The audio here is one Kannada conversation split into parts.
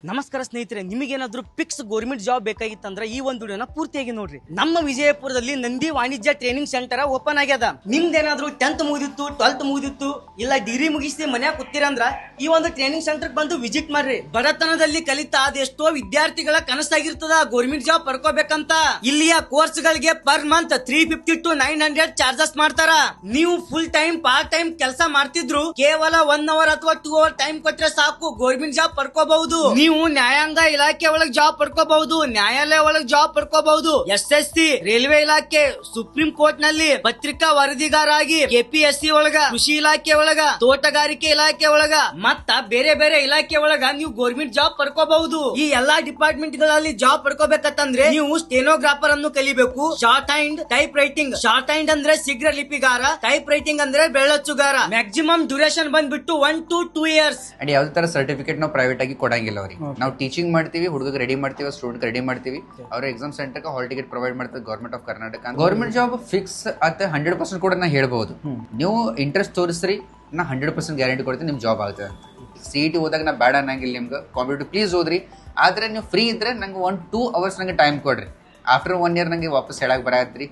ನಮಸ್ಕಾರ ಸ್ನೇಹಿತರೆ, ನಿಮಗೇನಾದ್ರೂ ಫಿಕ್ಸ್ ಗೌರ್ಮೆಂಟ್ ಜಾಬ್ ಬೇಕಾಗಿತ್ತಂದ್ರೆ ಈ ಒಂದು ವಿಡಿಯೋನ ಪೂರ್ತಿಯಾಗಿ ನೋಡ್ರಿ. ನಮ್ಮ ವಿಜಯಪುರದಲ್ಲಿ ನಂದಿ ವಾಣಿಜ್ಯ ಟ್ರೈನಿಂಗ್ ಸೆಂಟರ್ ಓಪನ್ ಆಗ್ಯದ. ನಿಮ್ದೇನಾದ್ರೂ 10th ಮುಗಿದಿತ್ತು, 12th ಮುಗಿದಿತ್ತು, ಇಲ್ಲ ಡಿಗ್ರಿ ಮುಗಿಸಿ ಮನ್ಯಾಗ ಕೂತೀರಂದ್ರ ಈ ಒಂದು ಟ್ರೈನಿಂಗ್ ಸೆಂಟರ್ ಬಂದು ವಿಸಿಟ್ ಮಾಡ್ರಿ. ಬಡತನದಲ್ಲಿ ಕಲಿತಾ ಅದೆಷ್ಟೋ ವಿದ್ಯಾರ್ಥಿಗಳ ಕನಸಾಗಿರ್ತದ ಗೌರ್ಮೆಂಟ್ ಜಾಬ್ ಪಡ್ಕೋಬೇಕಂತ. ಇಲ್ಲಿಯ ಕೋರ್ಸ್ ಗಳಿಗೆ ಪರ್ ಮಂತ್ 350 to 900 ಚಾರ್ಜಸ್ ಮಾಡ್ತಾರ. ನೀವು ಫುಲ್ ಟೈಮ್ ಪಾರ್ಟ್ ಟೈಮ್ ಕೆಲಸ ಮಾಡ್ತಿದ್ರು ಕೇವಲ 1 hour ಅಥವಾ 2 hour ಟೈಮ್ ಕೊಟ್ರೆ ಸಾಕು ಗೌರ್ಮೆಂಟ್ ಜಾಬ್ ಪಡ್ಕೋಬಹುದು. ನೀವು ನ್ಯಾಯಾಂಗ ಇಲಾಖೆ ಒಳಗ್ ಜಾಬ್ ಪಡ್ಕೋಬಹುದು, ನ್ಯಾಯಾಲಯ ಒಳಗ್ ಜಾಬ್ ಪಡ್ಕೋಬಹುದು, SSC, ರೈಲ್ವೆ ಇಲಾಖೆ, ಸುಪ್ರೀಂ ಕೋರ್ಟ್ ನಲ್ಲಿ ಪತ್ರಿಕಾ ವರದಿಗಾರ ಆಗಿ, KPSC ಒಳಗ, ಕೃಷಿ ಇಲಾಖೆ ಒಳಗ, ತೋಟಗಾರಿಕೆ ಇಲಾಖೆ ಒಳಗ ಮತ್ತ ಬೇರೆ ಬೇರೆ ಇಲಾಖೆ ಒಳಗ ನೀವು ಗೌರ್ಮೆಂಟ್ ಜಾಬ್ ಪಡ್ಕೋಬಹುದು. ಈ ಎಲ್ಲಾ ಡಿಪಾರ್ಟ್ಮೆಂಟ್ ಗಳಲ್ಲಿ ಜಾಬ್ ಪಡ್ಕೋಬೇಕಂತಂದ್ರೆ ನೀವು ಸ್ಟೆನೋಗ್ರಾಫರ್ ಅನ್ನು ಕಲಿಬೇಕು. Short hand type writing, short hand ಅಂದ್ರೆ ಶೀಘ್ರ ಲಿಪಿಗಾರ, ಟೈಪ್ ರೈಟಿಂಗ್ ಅಂದ್ರೆ ಬೆರಳಚ್ಚುಗಾರ. ಮ್ಯಾಕ್ಸಿಮಮ್ ಡ್ಯೂರೇಷನ್ ಬಂದ್ಬಿಟ್ಟು 1 to 2 years. ಅಂಡ್ ಯಾವ್ದೇ ತರ ಸರ್ಟಿಫಿಕೇಟ್ ನಾವು ಪ್ರೈವೇಟ್ ಆಗಿ ಕೊಡಂಗಿಲ್ಲ ಅವ್ರಿಗೆ. ನಾವು ಟೀಚಿಂಗ್ ಮಾಡ್ತೀವಿ, ಹುಡುಗರಿಗೆ ರೆಡಿ ಮಾಡ್ತೀವಿ, ಸ್ಟೂಡೆಂಟ್ ರೆಡಿ ಮಾಡ್ತೀವಿ, ಅವ್ರ exam centre hall ticket provide ಮಾಡ್ತೀವಿ government of Karnataka. Government job fix ಅಂತ 100% ಕೂಡ ನಾ ಹೇಳ್ಬಹುದು. ನೀವು ಇಂಟ್ರೆಸ್ಟ್ ತೋರಿಸ್ರಿ, ನಾ 100% ಗ್ಯಾರಂಟಿ ಕೊಡ್ತೀನಿ ನಿಮ್ ಜಾಬ್ ಆಗುತ್ತೆ ಅಂತ. CET ಓದಾಗ ನಾ ಬ್ಯಾಡ ಅನ್ನಂಗಿಲ್ಲ ನಿಮ್ಗೆ. ಕಾಂಪಿಟೇಟಿವ್ ಪ್ಲೀಸ್ ಓದ್ರಿ, ಆದ್ರೆ ನೀವು ಫ್ರೀ ಇದ್ರೆ ನಂಗೆ 1-2 hours ನಂಗೆ ಟೈಮ್ ಕೊಡ್ರಿ. ಆಫ್ಟರ್ 1 year ನಂಗೆ ವಾಪಸ್ ಹೇಳಕ್ ಬರತ್ರಿ.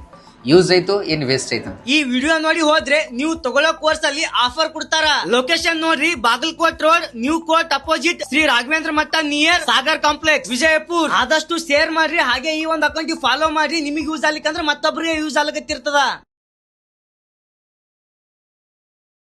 ಯೂಸ್ ಆಯ್ತು ಏನ್ ವೇಸ್ಟ್ ಆಯ್ತು. ಈ ವಿಡಿಯೋ ನೋಡಿ ಹೋದ್ರೆ ನೀವು ತಗೊಳ್ಳೋ ಕೋರ್ಸ್ ಅಲ್ಲಿ ಆಫರ್ ಕೊಡ್ತಾರ. ಲೊಕೇಶನ್ ನೋಡ್ರಿ, Bagalkot road, new court opposite, Shri Raghavendra ಮಠ ನಿಯರ್ ಸಾಗರ್ ಕಾಂಪ್ಲೆಕ್ಸ್, ವಿಜಯಪುರ. ಆದಷ್ಟು ಶೇರ್ ಮಾಡ್ರಿ, ಹಾಗೆ ಈ ಒಂದು ಅಕೌಂಟ್ ಫಾಲೋ ಮಾಡ್ರಿ. ನಿಮಗೆ ಯೂಸ್ ಆಗ್ಲಿಕ್ಕಂದ್ರೆ ಮತ್ತೊಬ್ಬರಿಗೆ ಯೂಸ್ ಆಗ್ಲಿಕ್ಕತ್ತಿರ್ತದ.